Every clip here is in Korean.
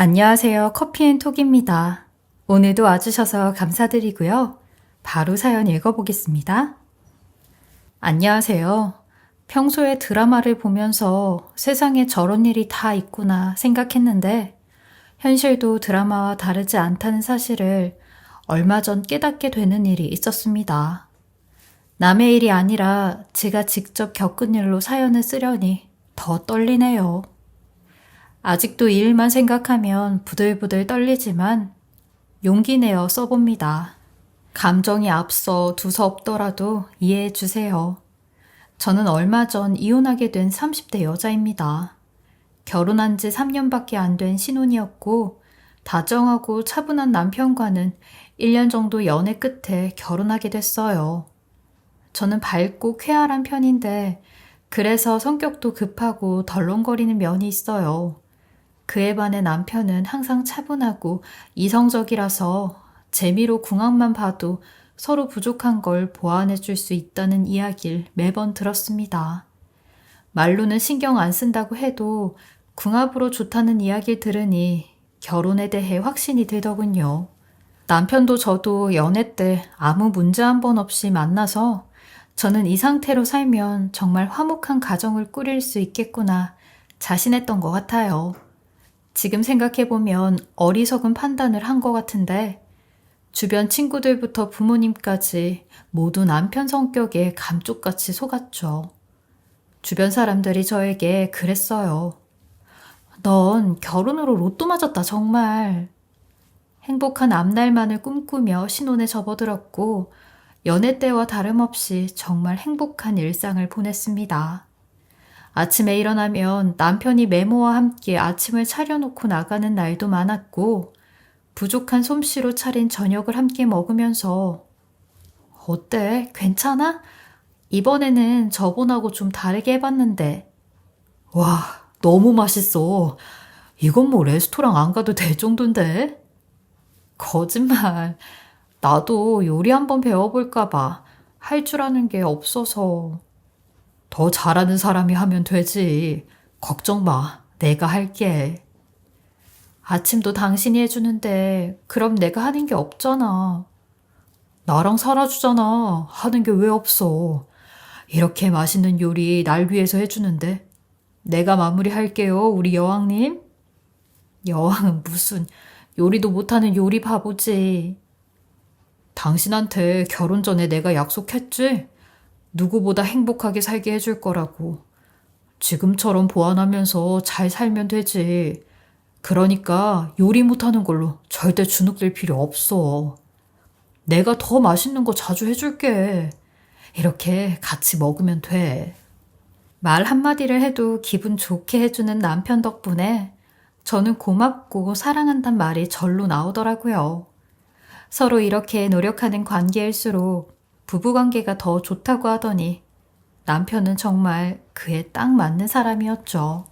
안녕하세요. 커피앤톡입니다. 오늘도 와주셔서 감사드리고요. 바로 사연 읽어보겠습니다. 안녕하세요. 평소에 드라마를 보면서 세상에 저런 일이 다 있구나 생각했는데 현실도 드라마와 다르지 않다는 사실을 얼마 전 깨닫게 되는 일이 있었습니다. 남의 일이 아니라 제가 직접 겪은 일로 사연을 쓰려니 더 떨리네요. 아직도 이 일만 생각하면 부들부들 떨리지만 용기 내어 써봅니다. 감정이 앞서 두서없더라도 이해해 주세요. 저는 얼마 전 이혼하게 된 30대 여자입니다. 결혼한 지 3년밖에 안 된 신혼이었고 다정하고 차분한 남편과는 1년 정도 연애 끝에 결혼하게 됐어요. 저는 밝고 쾌활한 편인데 그래서 성격도 급하고 덜렁거리는 면이 있어요. 그에 반해 남편은 항상 차분하고 이성적이라서 재미로 궁합만 봐도 서로 부족한 걸 보완해 줄 수 있다는 이야기를 매번 들었습니다. 말로는 신경 안 쓴다고 해도 궁합으로 좋다는 이야기를 들으니 결혼에 대해 확신이 들더군요. 남편도 저도 연애 때 아무 문제 한 번 없이 만나서 저는 이 상태로 살면 정말 화목한 가정을 꾸릴 수 있겠구나 자신했던 것 같아요. 지금 생각해보면 어리석은 판단을 한 것 같은데 주변 친구들부터 부모님까지 모두 남편 성격에 감쪽같이 속았죠. 주변 사람들이 저에게 그랬어요. 넌 결혼으로 로또 맞았다 정말. 행복한 앞날만을 꿈꾸며 신혼에 접어들었고 연애 때와 다름없이 정말 행복한 일상을 보냈습니다. 아침에 일어나면 남편이 메모와 함께 아침을 차려놓고 나가는 날도 많았고 부족한 솜씨로 차린 저녁을 함께 먹으면서 어때? 괜찮아? 이번에는 저번하고 좀 다르게 해봤는데 와, 너무 맛있어. 이건 뭐 레스토랑 안 가도 될 정도인데? 거짓말. 나도 요리 한번 배워볼까 봐. 할 줄 아는 게 없어서. 더 잘하는 사람이 하면 되지. 걱정 마. 내가 할게. 아침도 당신이 해주는데 그럼 내가 하는 게 없잖아. 나랑 살아주잖아. 하는 게 왜 없어. 이렇게 맛있는 요리 날 위해서 해주는데 내가 마무리할게요. 우리 여왕님. 여왕은 무슨 요리도 못하는 요리 바보지. 당신한테 결혼 전에 내가 약속했지? 누구보다 행복하게 살게 해줄 거라고. 지금처럼 보완하면서 잘 살면 되지. 그러니까 요리 못하는 걸로 절대 주눅들 필요 없어. 내가 더 맛있는 거 자주 해줄게. 이렇게 같이 먹으면 돼. 말 한마디를 해도 기분 좋게 해주는 남편 덕분에 저는 고맙고 사랑한단 말이 절로 나오더라고요. 서로 이렇게 노력하는 관계일수록 부부관계가 더 좋다고 하더니 남편은 정말 그에 딱 맞는 사람이었죠.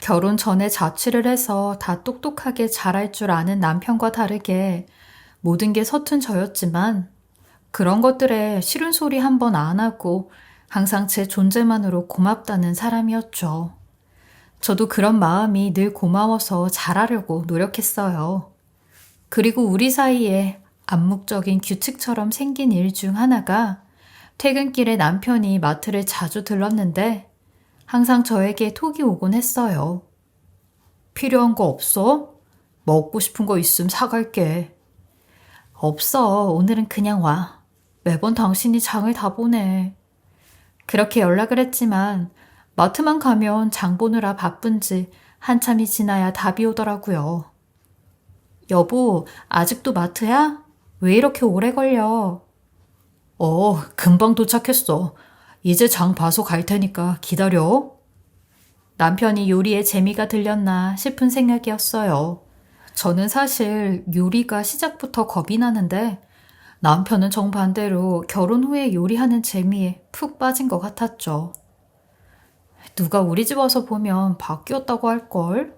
결혼 전에 자취를 해서 다 똑똑하게 잘할 줄 아는 남편과 다르게 모든 게 서툰 저였지만 그런 것들에 싫은 소리 한 번 안 하고 항상 제 존재만으로 고맙다는 사람이었죠. 저도 그런 마음이 늘 고마워서 잘하려고 노력했어요. 그리고 우리 사이에 암묵적인 규칙처럼 생긴 일 중 하나가 퇴근길에 남편이 마트를 자주 들렀는데 항상 저에게 톡이 오곤 했어요. 필요한 거 없어? 먹고 싶은 거 있음 사갈게. 없어. 오늘은 그냥 와. 매번 당신이 장을 다 보내. 그렇게 연락을 했지만 마트만 가면 장 보느라 바쁜지 한참이 지나야 답이 오더라고요. 여보, 아직도 마트야? 왜 이렇게 오래 걸려? 금방 도착했어. 이제 장 봐서 갈 테니까 기다려. 남편이 요리에 재미가 들렸나 싶은 생각이었어요. 저는 사실 요리가 시작부터 겁이 나는데 남편은 정반대로 결혼 후에 요리하는 재미에 푹 빠진 것 같았죠. 누가 우리 집 와서 보면 바뀌었다고 할걸?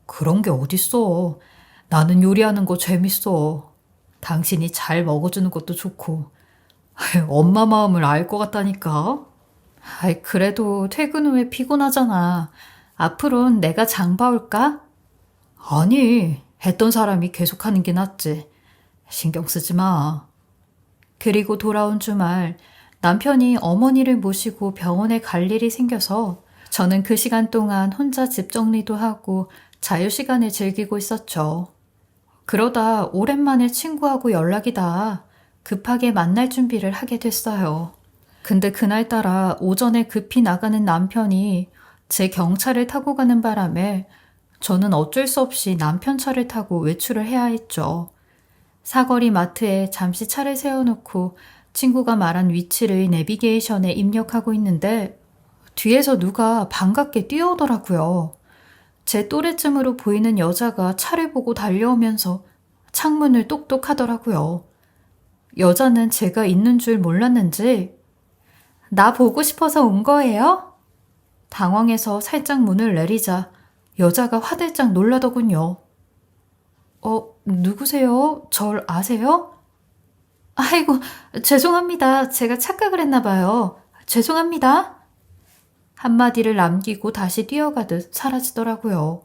그런 게 어딨어. 나는 요리하는 거 재밌어. 당신이 잘 먹어주는 것도 좋고. 엄마 마음을 알 것 같다니까. 그래도 퇴근 후에 피곤하잖아. 앞으로는 내가 장 봐올까? 아니, 했던 사람이 계속하는 게 낫지. 신경 쓰지 마. 그리고 돌아온 주말 남편이 어머니를 모시고 병원에 갈 일이 생겨서 저는 그 시간 동안 혼자 집 정리도 하고 자유시간을 즐기고 있었죠. 그러다 오랜만에 친구하고 연락이 닿아 급하게 만날 준비를 하게 됐어요. 근데 그날따라 오전에 급히 나가는 남편이 제 경차를 타고 가는 바람에 저는 어쩔 수 없이 남편 차를 타고 외출을 해야 했죠. 사거리 마트에 잠시 차를 세워놓고 친구가 말한 위치를 내비게이션에 입력하고 있는데 뒤에서 누가 반갑게 뛰어오더라고요. 제 또래쯤으로 보이는 여자가 차를 보고 달려오면서 창문을 똑똑 하더라고요. 여자는 제가 있는 줄 몰랐는지 나 보고 싶어서 온 거예요? 당황해서 살짝 문을 내리자 여자가 화들짝 놀라더군요. 누구세요? 절 아세요? 아이고, 죄송합니다. 제가 착각을 했나 봐요. 죄송합니다. 한마디를 남기고 다시 뛰어가듯 사라지더라고요.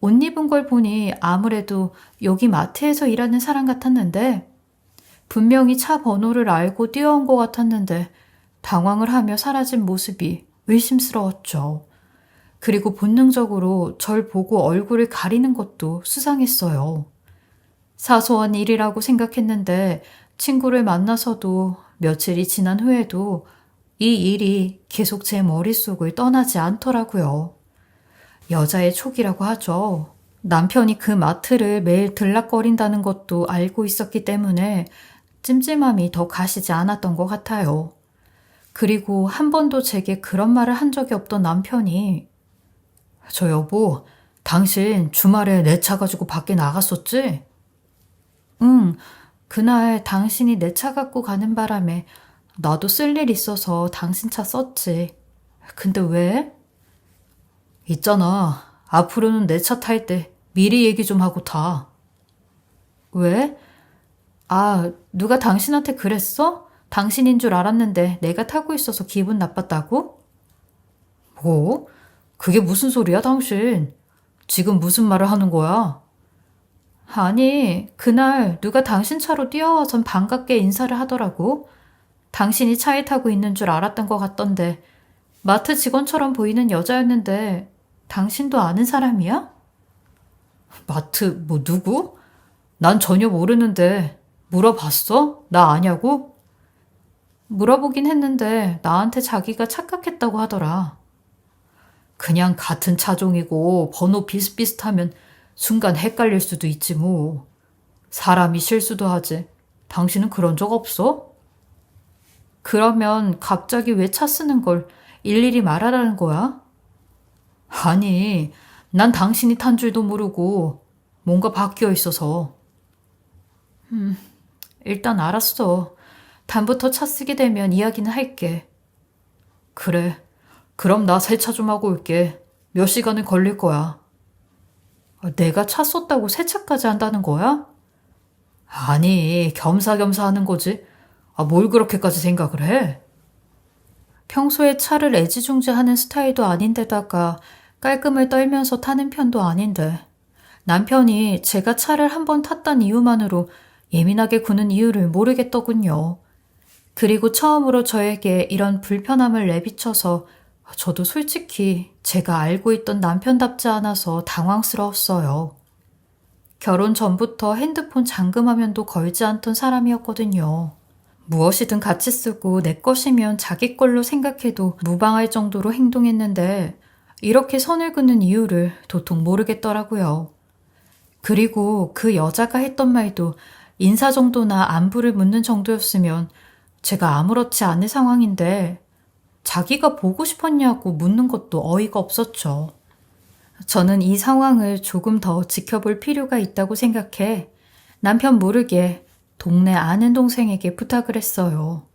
옷 입은 걸 보니 아무래도 여기 마트에서 일하는 사람 같았는데 분명히 차 번호를 알고 뛰어온 것 같았는데 당황을 하며 사라진 모습이 의심스러웠죠. 그리고 본능적으로 절 보고 얼굴을 가리는 것도 수상했어요. 사소한 일이라고 생각했는데 친구를 만나서도 며칠이 지난 후에도 이 일이 계속 제 머릿속을 떠나지 않더라고요. 여자의 촉이라고 하죠. 남편이 그 마트를 매일 들락거린다는 것도 알고 있었기 때문에 찜찜함이 더 가시지 않았던 것 같아요. 그리고 한 번도 제게 그런 말을 한 적이 없던 남편이 저 여보, 당신 주말에 내 차 가지고 밖에 나갔었지? 응, 그날 당신이 내 차 갖고 가는 바람에 나도 쓸 일 있어서 당신 차 썼지. 근데 왜? 있잖아. 앞으로는 내 차 탈 때 미리 얘기 좀 하고 타. 왜? 누가 당신한테 그랬어? 당신인 줄 알았는데 내가 타고 있어서 기분 나빴다고? 뭐? 그게 무슨 소리야, 당신? 지금 무슨 말을 하는 거야? 아니, 그날 누가 당신 차로 뛰어와선 반갑게 인사를 하더라고. 당신이 차에 타고 있는 줄 알았던 것 같던데 마트 직원처럼 보이는 여자였는데 당신도 아는 사람이야? 마트 뭐 누구? 난 전혀 모르는데 물어봤어? 나 아냐고? 물어보긴 했는데 나한테 자기가 착각했다고 하더라. 그냥 같은 차종이고 번호 비슷비슷하면 순간 헷갈릴 수도 있지 뭐. 사람이 실수도 하지. 당신은 그런 적 없어? 그러면 갑자기 왜 차 쓰는 걸 일일이 말하라는 거야? 아니, 난 당신이 탄 줄도 모르고 뭔가 바뀌어 있어서. 일단 알았어. 다음부터 차 쓰게 되면 이야기는 할게. 그래. 그럼 나 세차 좀 하고 올게. 몇 시간은 걸릴 거야. 내가 차 썼다고 세차까지 한다는 거야? 아니, 겸사겸사 하는 거지. 뭘 그렇게까지 생각을 해? 평소에 차를 애지중지하는 스타일도 아닌데다가 깔끔을 떨면서 타는 편도 아닌데 남편이 제가 차를 한 번 탔단 이유만으로 예민하게 구는 이유를 모르겠더군요. 그리고 처음으로 저에게 이런 불편함을 내비쳐서 저도 솔직히 제가 알고 있던 남편답지 않아서 당황스러웠어요. 결혼 전부터 핸드폰 잠금화면도 걸지 않던 사람이었거든요. 무엇이든 같이 쓰고 내 것이면 자기 걸로 생각해도 무방할 정도로 행동했는데 이렇게 선을 긋는 이유를 도통 모르겠더라고요. 그리고 그 여자가 했던 말도 인사 정도나 안부를 묻는 정도였으면 제가 아무렇지 않은 상황인데 자기가 보고 싶었냐고 묻는 것도 어이가 없었죠. 저는 이 상황을 조금 더 지켜볼 필요가 있다고 생각해 남편 모르게 동네 아는 동생에게 부탁을 했어요.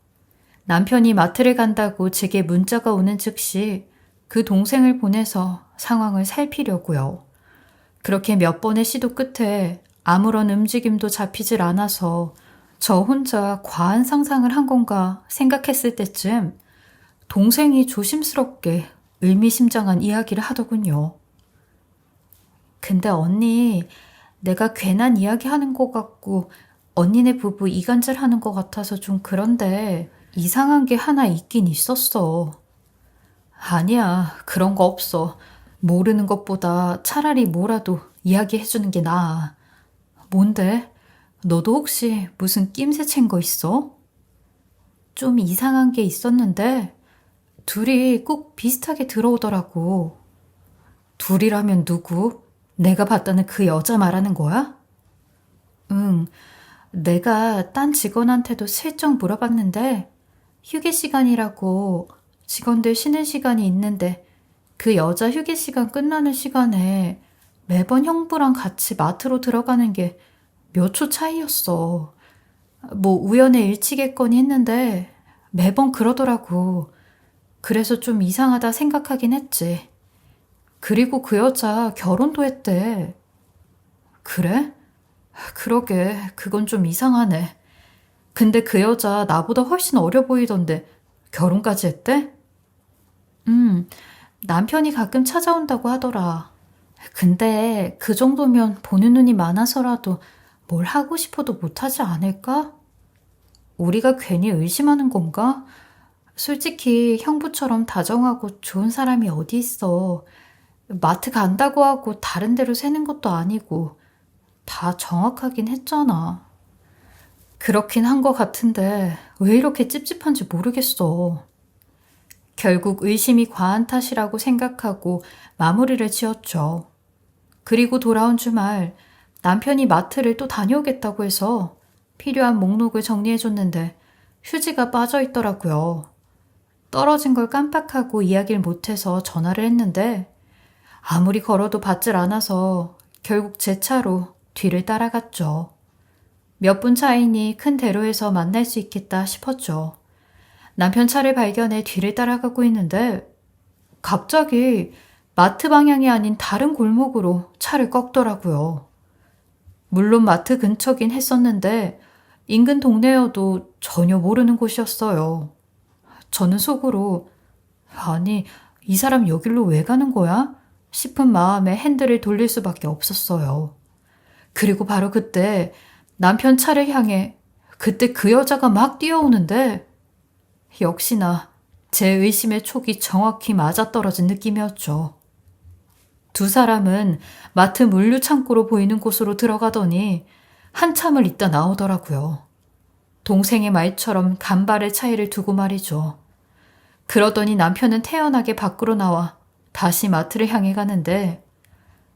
남편이 마트를 간다고 제게 문자가 오는 즉시 그 동생을 보내서 상황을 살피려고요. 그렇게 몇 번의 시도 끝에 아무런 움직임도 잡히질 않아서 저 혼자 과한 상상을 한 건가 생각했을 때쯤 동생이 조심스럽게 의미심장한 이야기를 하더군요. 근데 언니, 내가 괜한 이야기 하는 것 같고 언니네 부부 이간질 하는 것 같아서 좀 그런데 이상한 게 하나 있긴 있었어. 아니야, 그런 거 없어. 모르는 것보다 차라리 뭐라도 이야기해주는 게 나아. 뭔데? 너도 혹시 무슨 낌새 챈 거 있어? 좀 이상한 게 있었는데 둘이 꼭 비슷하게 들어오더라고. 둘이라면 누구? 내가 봤다는 그 여자 말하는 거야? 응, 내가 딴 직원한테도 슬쩍 물어봤는데 휴게 시간이라고 직원들 쉬는 시간이 있는데 그 여자 휴게 시간 끝나는 시간에 매번 형부랑 같이 마트로 들어가는 게 몇 초 차이였어. 뭐 우연의 일치겠거니 했는데 매번 그러더라고. 그래서 좀 이상하다 생각하긴 했지. 그리고 그 여자 결혼도 했대. 그래? 그러게, 그건 좀 이상하네. 근데 그 여자 나보다 훨씬 어려 보이던데 결혼까지 했대? 음, 남편이 가끔 찾아온다고 하더라. 근데 그 정도면 보는 눈이 많아서라도 뭘 하고 싶어도 못하지 않을까? 우리가 괜히 의심하는 건가? 솔직히 형부처럼 다정하고 좋은 사람이 어디 있어. 마트 간다고 하고 다른 데로 새는 것도 아니고 다 정확하긴 했잖아. 그렇긴 한 것 같은데 왜 이렇게 찝찝한지 모르겠어. 결국 의심이 과한 탓이라고 생각하고 마무리를 지었죠. 그리고 돌아온 주말 남편이 마트를 또 다녀오겠다고 해서 필요한 목록을 정리해줬는데 휴지가 빠져 있더라고요. 떨어진 걸 깜빡하고 이야기를 못해서 전화를 했는데 아무리 걸어도 받질 않아서 결국 제 차로 뒤를 따라갔죠. 몇 분 차이니 큰 대로에서 만날 수 있겠다 싶었죠. 남편 차를 발견해 뒤를 따라가고 있는데 갑자기 마트 방향이 아닌 다른 골목으로 차를 꺾더라고요. 물론 마트 근처긴 했었는데 인근 동네여도 전혀 모르는 곳이었어요. 저는 속으로 아니, 이 사람 여길로 왜 가는 거야? 싶은 마음에 핸들을 돌릴 수밖에 없었어요. 그리고 바로 그때 남편 차를 향해 그때 그 여자가 막 뛰어오는데 역시나 제 의심의 촉이 정확히 맞아떨어진 느낌이었죠. 두 사람은 마트 물류 창고로 보이는 곳으로 들어가더니 한참을 있다 나오더라고요. 동생의 말처럼 간발의 차이를 두고 말이죠. 그러더니 남편은 태연하게 밖으로 나와 다시 마트를 향해 가는데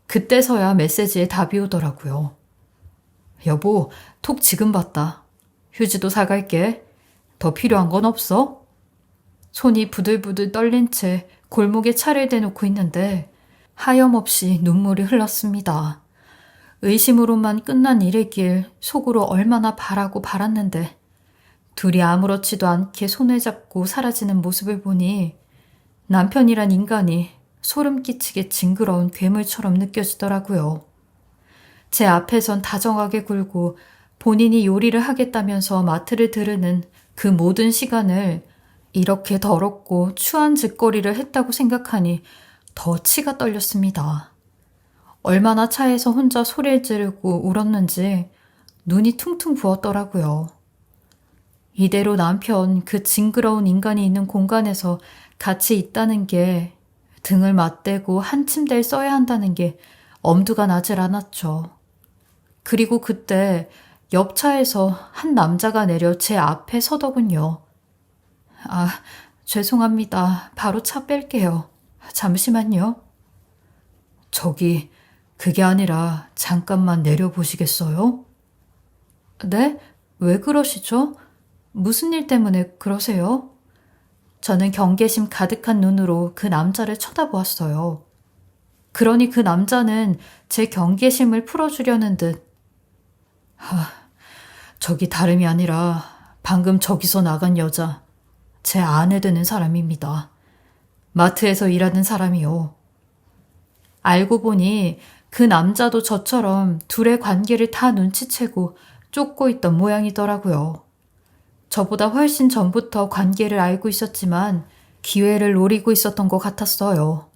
그때서야 메시지에 답이 오더라고요. 여보, 톡 지금 봤다. 휴지도 사갈게. 더 필요한 건 없어? 손이 부들부들 떨린 채 골목에 차를 대놓고 있는데 하염없이 눈물이 흘렀습니다. 의심으로만 끝난 일이길 속으로 얼마나 바라고 바랐는데 둘이 아무렇지도 않게 손을 잡고 사라지는 모습을 보니 남편이란 인간이 소름 끼치게 징그러운 괴물처럼 느껴지더라고요. 제 앞에선 다정하게 굴고 본인이 요리를 하겠다면서 마트를 들으는 그 모든 시간을 이렇게 더럽고 추한 짓거리를 했다고 생각하니 더 치가 떨렸습니다. 얼마나 차에서 혼자 소리를 지르고 울었는지 눈이 퉁퉁 부었더라고요. 이대로 남편 그 징그러운 인간이 있는 공간에서 같이 있다는 게 등을 맞대고 한 침대에 써야 한다는 게 엄두가 나질 않았죠. 그리고 그때 옆차에서 한 남자가 내려 제 앞에 서더군요. 아, 죄송합니다. 바로 차 뺄게요. 잠시만요. 저기, 그게 아니라 잠깐만 내려보시겠어요? 네? 왜 그러시죠? 무슨 일 때문에 그러세요? 저는 경계심 가득한 눈으로 그 남자를 쳐다보았어요. 그러니 그 남자는 제 경계심을 풀어주려는 듯 저기 다름이 아니라 방금 저기서 나간 여자, 제 아내 되는 사람입니다. 마트에서 일하는 사람이요. 알고 보니 그 남자도 저처럼 둘의 관계를 다 눈치채고 쫓고 있던 모양이더라고요. 저보다 훨씬 전부터 관계를 알고 있었지만 기회를 노리고 있었던 것 같았어요.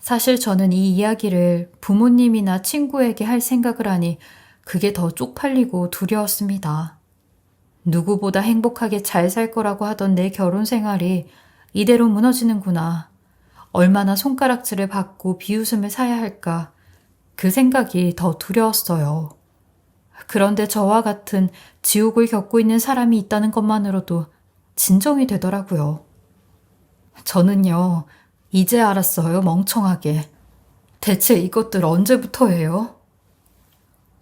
사실 저는 이 이야기를 부모님이나 친구에게 할 생각을 하니 그게 더 쪽팔리고 두려웠습니다. 누구보다 행복하게 잘 살 거라고 하던 내 결혼 생활이 이대로 무너지는구나. 얼마나 손가락질을 받고 비웃음을 사야 할까. 그 생각이 더 두려웠어요. 그런데 저와 같은 지옥을 겪고 있는 사람이 있다는 것만으로도 진정이 되더라고요. 저는요, 이제 알았어요, 멍청하게. 대체 이것들 언제부터예요?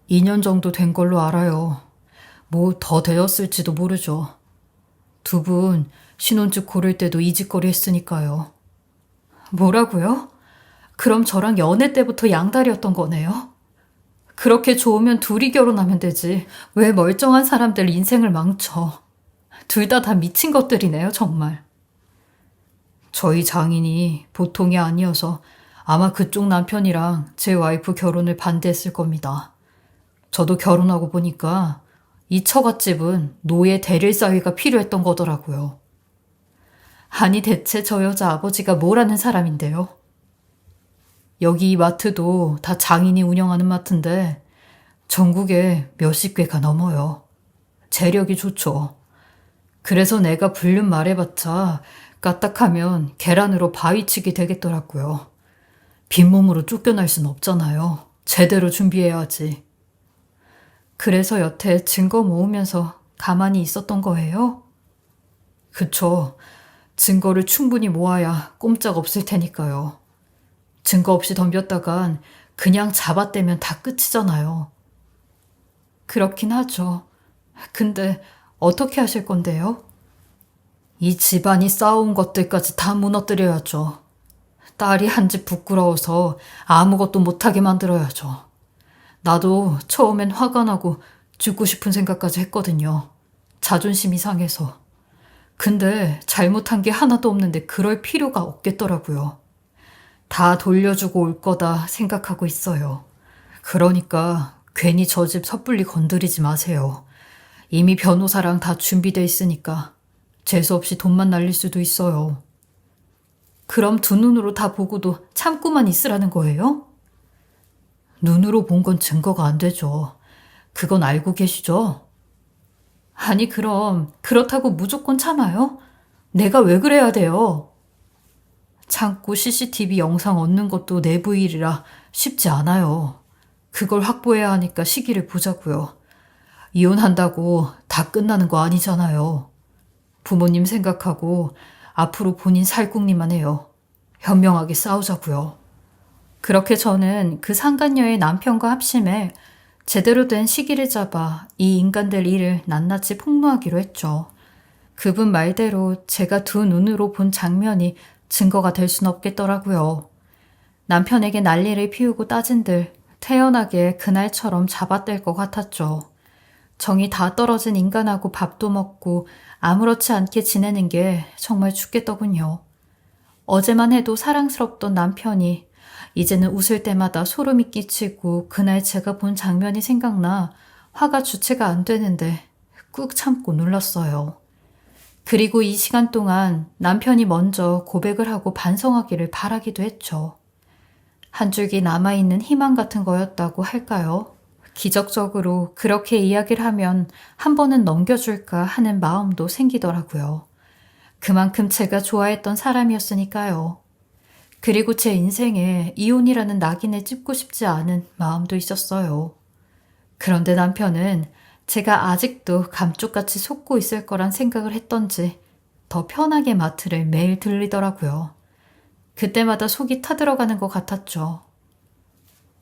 2년 정도 된 걸로 알아요. 뭐 더 되었을지도 모르죠. 두 분 신혼집 고를 때도 이 짓거리 했으니까요. 뭐라고요? 그럼 저랑 연애 때부터 양다리였던 거네요? 그렇게 좋으면 둘이 결혼하면 되지. 왜 멀쩡한 사람들 인생을 망쳐. 둘 다 미친 것들이네요, 정말. 저희 장인이 보통이 아니어서 아마 그쪽 남편이랑 제 와이프 결혼을 반대했을 겁니다. 저도 결혼하고 보니까 이 처갓집은 노예 대릴 사위가 필요했던 거더라고요. 아니 대체 저 여자 아버지가 뭐라는 사람인데요? 여기 이 마트도 다 장인이 운영하는 마트인데 전국에 몇십 개가 넘어요. 재력이 좋죠. 그래서 내가 불륜 말해봤자 까딱하면 계란으로 바위치기 되겠더라고요. 빈몸으로 쫓겨날 순 없잖아요. 제대로 준비해야지. 그래서 여태 증거 모으면서 가만히 있었던 거예요? 그쵸. 증거를 충분히 모아야 꼼짝 없을 테니까요. 증거 없이 덤볐다간 그냥 잡아떼면 다 끝이잖아요. 그렇긴 하죠. 근데 어떻게 하실 건데요? 이 집안이 쌓아온 것들까지 다 무너뜨려야죠. 딸이 한 집 부끄러워서 아무것도 못하게 만들어야죠. 나도 처음엔 화가 나고 죽고 싶은 생각까지 했거든요. 자존심이 상해서. 근데 잘못한 게 하나도 없는데 그럴 필요가 없겠더라고요. 다 돌려주고 올 거다 생각하고 있어요. 그러니까 괜히 저 집 섣불리 건드리지 마세요. 이미 변호사랑 다 준비돼 있으니까 재수없이 돈만 날릴 수도 있어요. 그럼 두 눈으로 다 보고도 참고만 있으라는 거예요? 눈으로 본 건 증거가 안 되죠. 그건 알고 계시죠? 아니 그럼 그렇다고 무조건 참아요? 내가 왜 그래야 돼요? 참고 CCTV 영상 얻는 것도 내부 일이라 쉽지 않아요. 그걸 확보해야 하니까 시기를 보자고요. 이혼한다고 다 끝나는 거 아니잖아요. 부모님 생각하고 앞으로 본인 살 궁리만 해요. 현명하게 싸우자고요. 그렇게 저는 그 상간녀의 남편과 합심해 제대로 된 시기를 잡아 이 인간들 일을 낱낱이 폭로하기로 했죠. 그분 말대로 제가 두 눈으로 본 장면이 증거가 될 순 없겠더라고요. 남편에게 난리를 피우고 따진들 태연하게 그날처럼 잡아뗄 것 같았죠. 정이 다 떨어진 인간하고 밥도 먹고 아무렇지 않게 지내는 게 정말 죽겠더군요. 어제만 해도 사랑스럽던 남편이 이제는 웃을 때마다 소름이 끼치고 그날 제가 본 장면이 생각나 화가 주체가 안 되는데 꾹 참고 눌렀어요. 그리고 이 시간 동안 남편이 먼저 고백을 하고 반성하기를 바라기도 했죠. 한 줄기 남아있는 희망 같은 거였다고 할까요? 기적적으로 그렇게 이야기를 하면 한 번은 넘겨줄까 하는 마음도 생기더라고요. 그만큼 제가 좋아했던 사람이었으니까요. 그리고 제 인생에 이혼이라는 낙인을 찍고 싶지 않은 마음도 있었어요. 그런데 남편은 제가 아직도 감쪽같이 속고 있을 거란 생각을 했던지 더 편하게 마트를 매일 들리더라고요. 그때마다 속이 타들어가는 것 같았죠.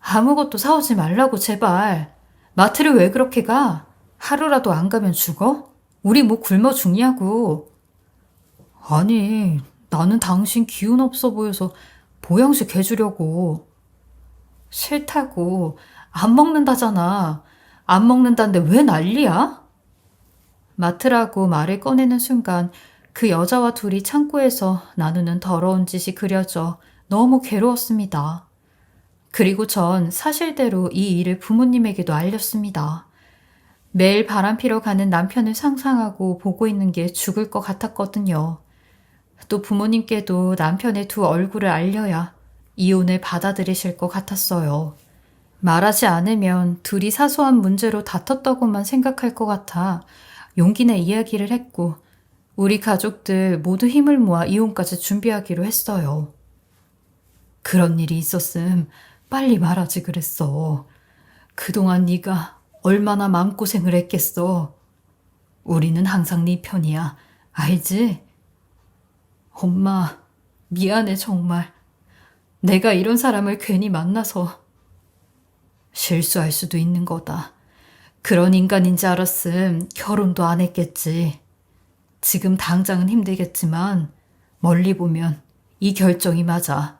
아무것도 사오지 말라고 제발. 마트를 왜 그렇게 가? 하루라도 안 가면 죽어? 우리 뭐 굶어 죽냐고. 아니, 나는 당신 기운 없어 보여서 보양식 해주려고. 싫다고. 안 먹는다잖아. 안 먹는다는데 왜 난리야? 마트라고 말을 꺼내는 순간 그 여자와 둘이 창고에서 나누는 더러운 짓이 그려져 너무 괴로웠습니다. 그리고 전 사실대로 이 일을 부모님에게도 알렸습니다. 매일 바람피러 가는 남편을 상상하고 보고 있는 게 죽을 것 같았거든요. 또 부모님께도 남편의 두 얼굴을 알려야 이혼을 받아들이실 것 같았어요. 말하지 않으면 둘이 사소한 문제로 다퉜다고만 생각할 것 같아 용기 내 이야기를 했고 우리 가족들 모두 힘을 모아 이혼까지 준비하기로 했어요. 그런 일이 있었음 빨리 말하지 그랬어. 그동안 네가 얼마나 마음고생을 했겠어. 우리는 항상 네 편이야. 알지? 엄마, 미안해 정말. 내가 이런 사람을 괜히 만나서. 실수할 수도 있는 거다. 그런 인간인지 알았음 결혼도 안 했겠지. 지금 당장은 힘들겠지만 멀리 보면 이 결정이 맞아.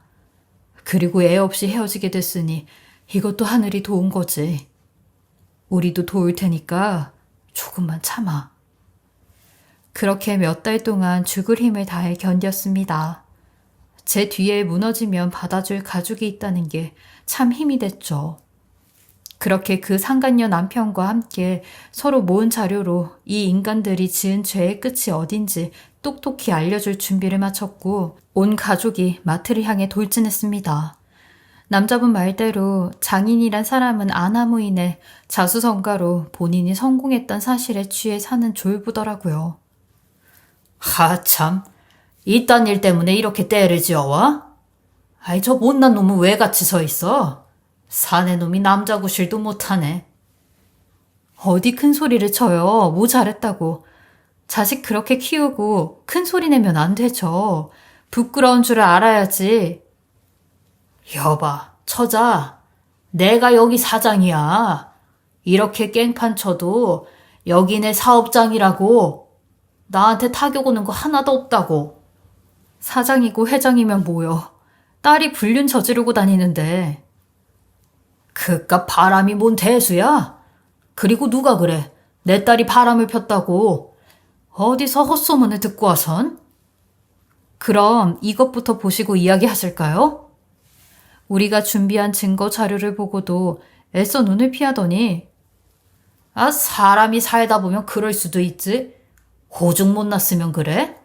그리고 애 없이 헤어지게 됐으니 이것도 하늘이 도운 거지. 우리도 도울 테니까 조금만 참아. 그렇게 몇 달 동안 죽을 힘을 다해 견뎠습니다. 제 뒤에 무너지면 받아줄 가족이 있다는 게 참 힘이 됐죠. 그렇게 그 상간녀 남편과 함께 서로 모은 자료로 이 인간들이 지은 죄의 끝이 어딘지 똑똑히 알려줄 준비를 마쳤고 온 가족이 마트를 향해 돌진했습니다. 남자분 말대로 장인이란 사람은 아나무인의 자수성가로 본인이 성공했던 사실에 취해 사는 졸부더라고요. 하참, 이딴 일 때문에 이렇게 때를 지어와? 아이, 저 못난 놈은 왜 같이 서 있어? 사내 놈이 남자 구실도 못하네. 어디 큰 소리를 쳐요. 뭐 잘했다고. 자식 그렇게 키우고 큰 소리 내면 안 되죠. 부끄러운 줄을 알아야지. 여봐, 처자. 내가 여기 사장이야. 이렇게 깽판 쳐도 여기 내 사업장이라고. 나한테 타격 오는 거 하나도 없다고. 사장이고 회장이면 뭐여. 딸이 불륜 저지르고 다니는데. 그깟 바람이 뭔 대수야? 그리고 누가 그래? 내 딸이 바람을 폈다고. 어디서 헛소문을 듣고 와선? 그럼 이것부터 보시고 이야기하실까요? 우리가 준비한 증거 자료를 보고도 애써 눈을 피하더니 사람이 살다 보면 그럴 수도 있지. 오죽 못났으면 그래?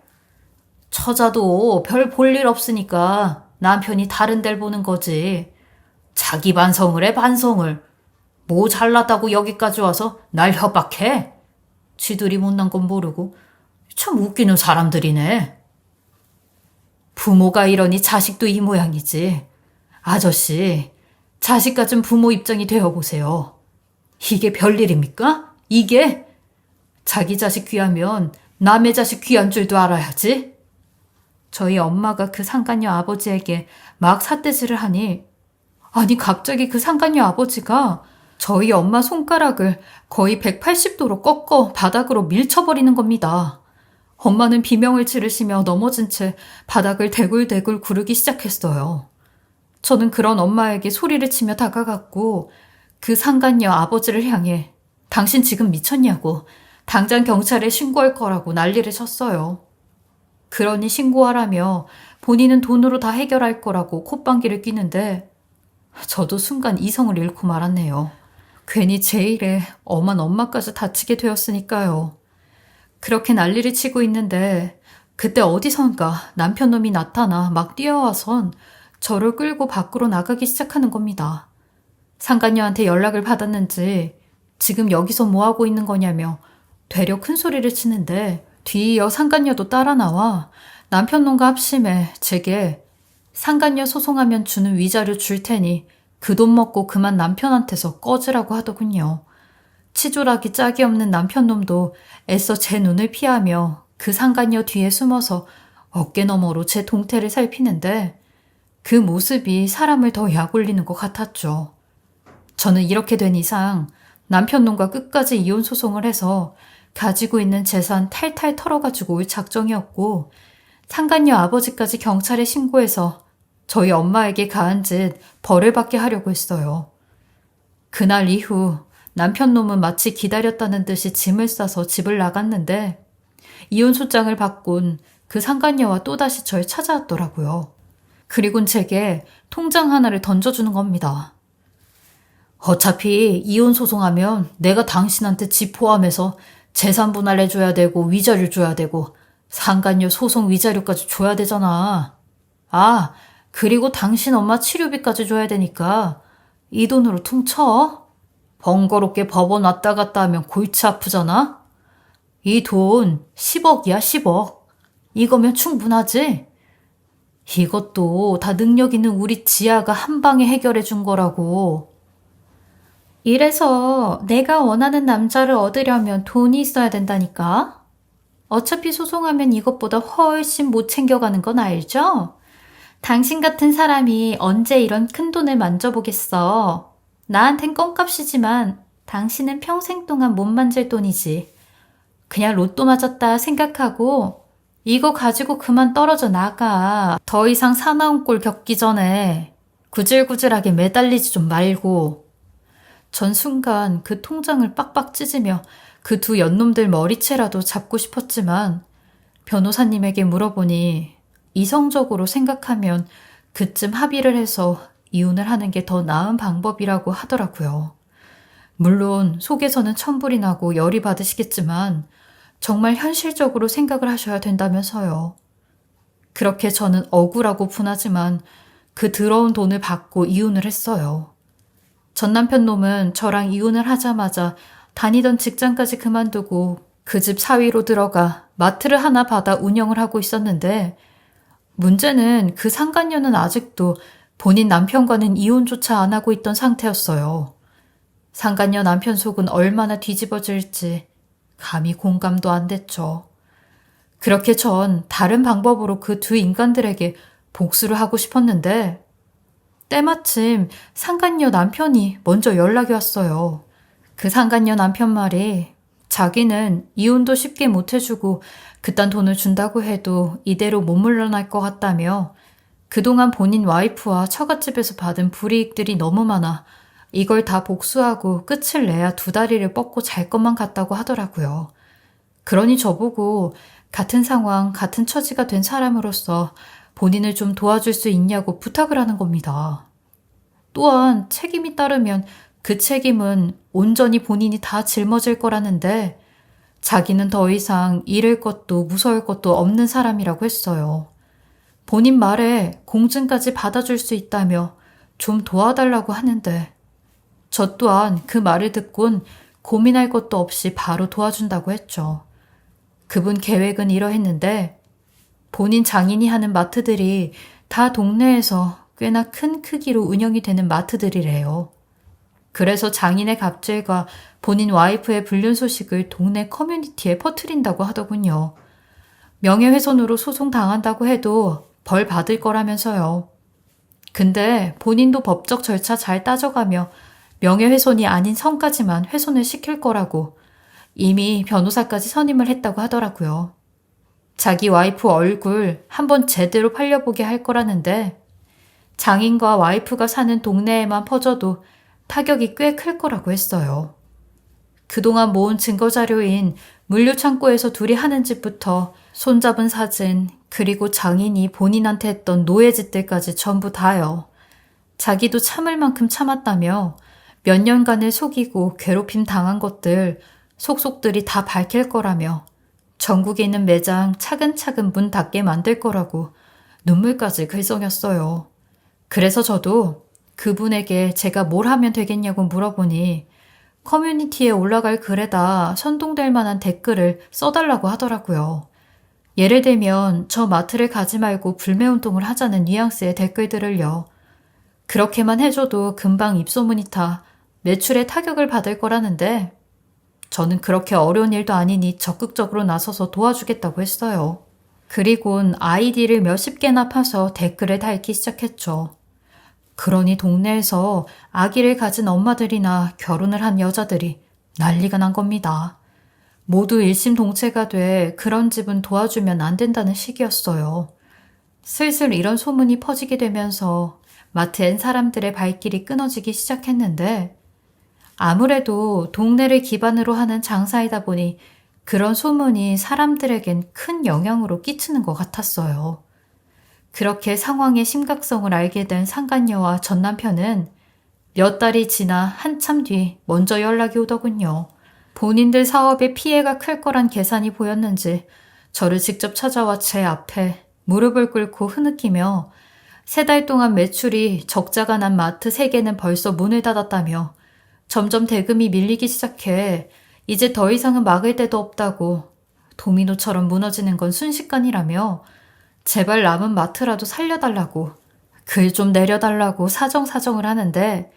처자도 별 볼 일 없으니까 남편이 다른 데를 보는 거지. 자기 반성을 해 반성을. 뭐 잘났다고 여기까지 와서 날 협박해? 지들이 못난 건 모르고 참 웃기는 사람들이네. 부모가 이러니 자식도 이 모양이지. 아저씨, 자식 가진 부모 입장이 되어보세요. 이게 별일입니까? 이게? 자기 자식 귀하면 남의 자식 귀한 줄도 알아야지. 저희 엄마가 그 상간녀 아버지에게 막 삿대질을 하니 아니 갑자기 그 상간녀 아버지가 저희 엄마 손가락을 거의 180도로 꺾어 바닥으로 밀쳐버리는 겁니다. 엄마는 비명을 지르시며 넘어진 채 바닥을 대굴대굴 구르기 시작했어요. 저는 그런 엄마에게 소리를 치며 다가갔고 그 상간녀 아버지를 향해 당신 지금 미쳤냐고 당장 경찰에 신고할 거라고 난리를 쳤어요. 그러니 신고하라며 본인은 돈으로 다 해결할 거라고 콧방귀를 뀌는데 저도 순간 이성을 잃고 말았네요. 괜히 제 일에 엄한 엄마까지 다치게 되었으니까요. 그렇게 난리를 치고 있는데 그때 어디선가 남편놈이 나타나 막 뛰어와선 저를 끌고 밖으로 나가기 시작하는 겁니다. 상간녀한테 연락을 받았는지 지금 여기서 뭐하고 있는 거냐며 되려 큰 소리를 치는데 뒤이어 상간녀도 따라 나와 남편놈과 합심해 제게 상간녀 소송하면 주는 위자료 줄 테니 그 돈 먹고 그만 남편한테서 꺼지라고 하더군요. 치졸하기 짝이 없는 남편놈도 애써 제 눈을 피하며 그 상간녀 뒤에 숨어서 어깨너머로 제 동태를 살피는데 그 모습이 사람을 더 약올리는 것 같았죠. 저는 이렇게 된 이상 남편놈과 끝까지 이혼 소송을 해서 가지고 있는 재산 탈탈 털어가지고 올 작정이었고 상간녀 아버지까지 경찰에 신고해서 저희 엄마에게 가한 짓 벌을 받게 하려고 했어요. 그날 이후 남편놈은 마치 기다렸다는 듯이 짐을 싸서 집을 나갔는데 이혼 소장을 받곤 그 상간녀와 또다시 절 찾아왔더라고요. 그리곤 제게 통장 하나를 던져주는 겁니다. 어차피 이혼 소송하면 내가 당신한테 집 포함해서 재산 분할해줘야 되고 위자료 줘야 되고 상간녀 소송 위자료까지 줘야 되잖아. 그리고 당신 엄마 치료비까지 줘야 되니까 이 돈으로 퉁쳐? 번거롭게 법원 왔다 갔다 하면 골치 아프잖아? 이 돈 10억이야, 10억. 이거면 충분하지? 이것도 다 능력 있는 우리 지아가 한 방에 해결해 준 거라고. 이래서 내가 원하는 남자를 얻으려면 돈이 있어야 된다니까? 어차피 소송하면 이것보다 훨씬 못 챙겨가는 건 알죠? 당신 같은 사람이 언제 이런 큰 돈을 만져보겠어. 나한텐 껌값이지만 당신은 평생 동안 못 만질 돈이지. 그냥 로또 맞았다 생각하고 이거 가지고 그만 떨어져 나가. 더 이상 사나운 꼴 겪기 전에 구질구질하게 매달리지 좀 말고. 전 순간 그 통장을 빡빡 찢으며 그 두 연놈들 머리채라도 잡고 싶었지만 변호사님에게 물어보니 이성적으로 생각하면 그쯤 합의를 해서 이혼을 하는 게 더 나은 방법이라고 하더라고요. 물론 속에서는 천불이 나고 열이 받으시겠지만 정말 현실적으로 생각을 하셔야 된다면서요. 그렇게 저는 억울하고 분하지만 그 더러운 돈을 받고 이혼을 했어요. 전 남편 놈은 저랑 이혼을 하자마자 다니던 직장까지 그만두고 그 집 사위로 들어가 마트를 하나 받아 운영을 하고 있었는데 문제는 그 상간녀는 아직도 본인 남편과는 이혼조차 안 하고 있던 상태였어요. 상간녀 남편 속은 얼마나 뒤집어질지 감히 공감도 안 됐죠. 그렇게 전 다른 방법으로 그 두 인간들에게 복수를 하고 싶었는데 때마침 상간녀 남편이 먼저 연락이 왔어요. 그 상간녀 남편 말이 자기는 이혼도 쉽게 못 해주고 그딴 돈을 준다고 해도 이대로 못 물러날 것 같다며 그동안 본인 와이프와 처갓집에서 받은 불이익들이 너무 많아 이걸 다 복수하고 끝을 내야 두 다리를 뻗고 잘 것만 같다고 하더라고요. 그러니 저보고 같은 상황, 같은 처지가 된 사람으로서 본인을 좀 도와줄 수 있냐고 부탁을 하는 겁니다. 또한 책임이 따르면 그 책임은 온전히 본인이 다 짊어질 거라는데 자기는 더 이상 잃을 것도 무서울 것도 없는 사람이라고 했어요. 본인 말에 공증까지 받아줄 수 있다며 좀 도와달라고 하는데 저 또한 그 말을 듣곤 고민할 것도 없이 바로 도와준다고 했죠. 그분 계획은 이러했는데 본인 장인이 하는 마트들이 다 동네에서 꽤나 큰 크기로 운영이 되는 마트들이래요. 그래서 장인의 갑질과 본인 와이프의 불륜 소식을 동네 커뮤니티에 퍼뜨린다고 하더군요. 명예훼손으로 소송당한다고 해도 벌 받을 거라면서요. 근데 본인도 법적 절차 잘 따져가며 명예훼손이 아닌 성까지만 훼손을 시킬 거라고 이미 변호사까지 선임을 했다고 하더라고요. 자기 와이프 얼굴 한번 제대로 팔려보게 할 거라는데 장인과 와이프가 사는 동네에만 퍼져도 타격이 꽤 클 거라고 했어요. 그동안 모은 증거자료인 물류창고에서 둘이 하는 짓부터 손잡은 사진, 그리고 장인이 본인한테 했던 노예짓들까지 전부 다요. 자기도 참을 만큼 참았다며 몇 년간을 속이고 괴롭힘 당한 것들, 속속들이 다 밝힐 거라며 전국에 있는 매장 차근차근 문 닫게 만들 거라고 눈물까지 글썽였어요. 그래서 저도 그분에게 제가 뭘 하면 되겠냐고 물어보니 커뮤니티에 올라갈 글에다 선동될 만한 댓글을 써달라고 하더라고요. 예를 들면 저 마트를 가지 말고 불매운동을 하자는 뉘앙스의 댓글들을요. 그렇게만 해줘도 금방 입소문이 타 매출에 타격을 받을 거라는데 저는 그렇게 어려운 일도 아니니 적극적으로 나서서 도와주겠다고 했어요. 그리곤 아이디를 몇십 개나 파서 댓글을 달기 시작했죠. 그러니 동네에서 아기를 가진 엄마들이나 결혼을 한 여자들이 난리가 난 겁니다. 모두 일심동체가 돼 그런 집은 도와주면 안 된다는 식이었어요. 슬슬 이런 소문이 퍼지게 되면서 마트엔 사람들의 발길이 끊어지기 시작했는데 아무래도 동네를 기반으로 하는 장사이다 보니 그런 소문이 사람들에겐 큰 영향으로 끼치는 것 같았어요. 그렇게 상황의 심각성을 알게 된 상간녀와 전 남편은 몇 달이 지나 한참 뒤 먼저 연락이 오더군요. 본인들 사업에 피해가 클 거란 계산이 보였는지 저를 직접 찾아와 제 앞에 무릎을 꿇고 흐느끼며 3달 동안 매출이 적자가 난 마트 3개는 벌써 문을 닫았다며 점점 대금이 밀리기 시작해 이제 더 이상은 막을 데도 없다고 도미노처럼 무너지는 건 순식간이라며 제발 남은 마트라도 살려달라고 글 좀 내려달라고 사정사정을 하는데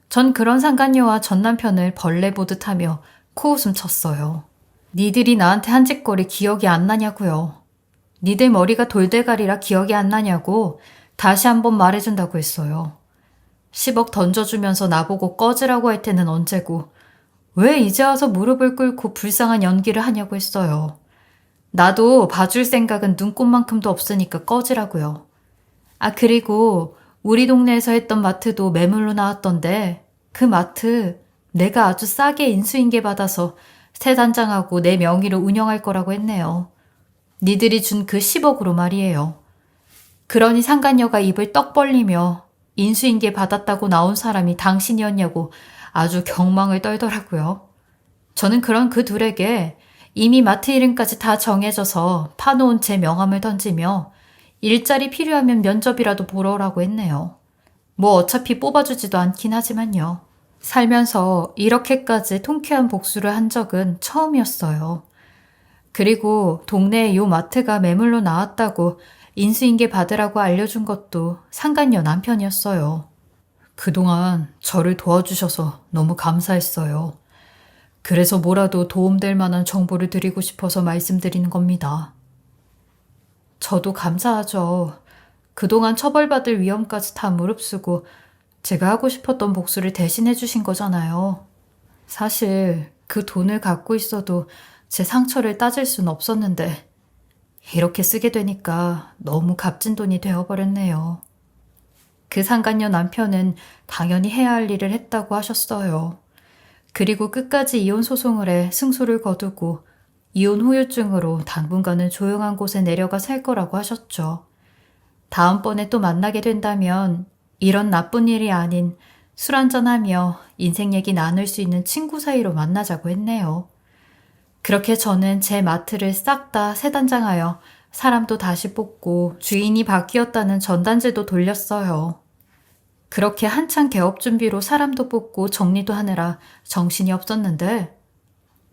전 그런 상간녀와 전 남편을 벌레 보듯 하며 코웃음 쳤어요. 니들이 나한테 한 짓거리 기억이 안 나냐고요. 니들 머리가 돌대가리라 기억이 안 나냐고 다시 한번 말해준다고 했어요. 10억 던져주면서 나보고 꺼지라고 할 때는 언제고 왜 이제 와서 무릎을 꿇고 불쌍한 연기를 하냐고 했어요. 나도 봐줄 생각은 눈꼽만큼도 없으니까 꺼지라고요. 아, 그리고 우리 동네에서 했던 마트도 매물로 나왔던데 그 마트 내가 아주 싸게 인수인계 받아서 새 단장하고 내 명의로 운영할 거라고 했네요. 니들이 준 그 10억으로 말이에요. 그러니 상간녀가 입을 떡 벌리며 인수인계 받았다고 나온 사람이 당신이었냐고 아주 경망을 떨더라고요. 저는 그런 그 둘에게 이미 마트 이름까지 다 정해져서 파놓은 제 명함을 던지며 일자리 필요하면 면접이라도 보러 오라고 했네요. 뭐 어차피 뽑아주지도 않긴 하지만요. 살면서 이렇게까지 통쾌한 복수를 한 적은 처음이었어요. 그리고 동네에 요 마트가 매물로 나왔다고 인수인계 받으라고 알려준 것도 상간녀 남편이었어요. 그동안 저를 도와주셔서 너무 감사했어요. 그래서 뭐라도 도움될 만한 정보를 드리고 싶어서 말씀드리는 겁니다. 저도 감사하죠. 그동안 처벌받을 위험까지 다 무릅쓰고 제가 하고 싶었던 복수를 대신해 주신 거잖아요. 사실 그 돈을 갖고 있어도 제 상처를 따질 순 없었는데 이렇게 쓰게 되니까 너무 값진 돈이 되어버렸네요. 그 상간녀 남편은 당연히 해야 할 일을 했다고 하셨어요. 그리고 끝까지 이혼 소송을 해 승소를 거두고 이혼 후유증으로 당분간은 조용한 곳에 내려가 살 거라고 하셨죠. 다음번에 또 만나게 된다면 이런 나쁜 일이 아닌 술 한잔하며 인생 얘기 나눌 수 있는 친구 사이로 만나자고 했네요. 그렇게 저는 제 마트를 싹 다 새 단장하여 사람도 다시 뽑고 주인이 바뀌었다는 전단지도 돌렸어요. 그렇게 한창 개업 준비로 사람도 뽑고 정리도 하느라 정신이 없었는데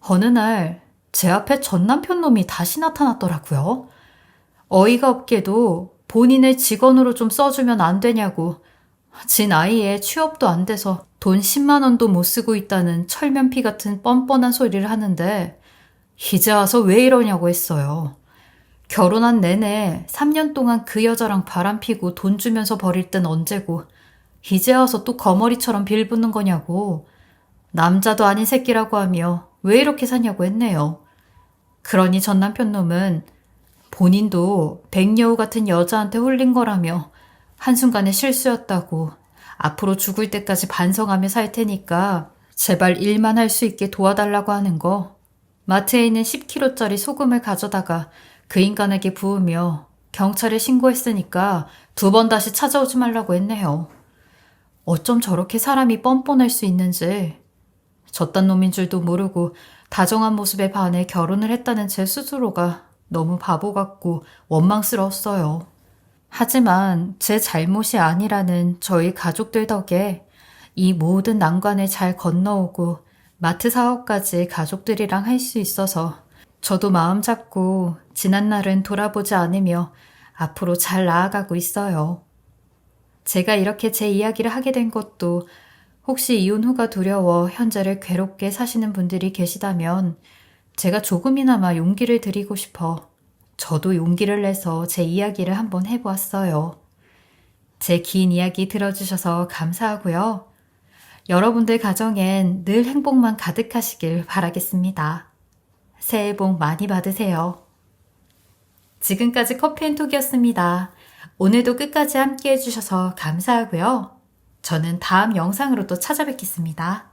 어느 날 제 앞에 전 남편 놈이 다시 나타났더라고요. 어이가 없게도 본인을 직원으로 좀 써주면 안 되냐고 지 나이에 취업도 안 돼서 돈 10만 원도 못 쓰고 있다는 철면피 같은 뻔뻔한 소리를 하는데 이제 와서 왜 이러냐고 했어요. 결혼한 내내 3년 동안 그 여자랑 바람피고 돈 주면서 버릴 땐 언제고 이제 와서 또 거머리처럼 빌붙는 거냐고 남자도 아닌 새끼라고 하며 왜 이렇게 사냐고 했네요. 그러니 전 남편 놈은 본인도 백여우 같은 여자한테 홀린 거라며 한순간의 실수였다고 앞으로 죽을 때까지 반성하며 살 테니까 제발 일만 할 수 있게 도와달라고 하는 거 마트에 있는 10kg짜리 소금을 가져다가 그 인간에게 부으며 경찰에 신고했으니까 2번 다시 찾아오지 말라고 했네요. 어쩜 저렇게 사람이 뻔뻔할 수 있는지 저딴 놈인 줄도 모르고 다정한 모습에 반해 결혼을 했다는 제 스스로가 너무 바보 같고 원망스러웠어요. 하지만 제 잘못이 아니라는 저희 가족들 덕에 이 모든 난관을 잘 건너오고 마트 사업까지 가족들이랑 할 수 있어서 저도 마음 잡고 지난 날은 돌아보지 않으며 앞으로 잘 나아가고 있어요. 제가 이렇게 제 이야기를 하게 된 것도 혹시 이혼 후가 두려워 현재를 괴롭게 사시는 분들이 계시다면 제가 조금이나마 용기를 드리고 싶어 저도 용기를 내서 제 이야기를 한번 해보았어요. 제 긴 이야기 들어주셔서 감사하고요. 여러분들 가정엔 늘 행복만 가득하시길 바라겠습니다. 새해 복 많이 받으세요. 지금까지 커피앤톡이었습니다. 오늘도 끝까지 함께 해주셔서 감사하고요. 저는 다음 영상으로 또 찾아뵙겠습니다.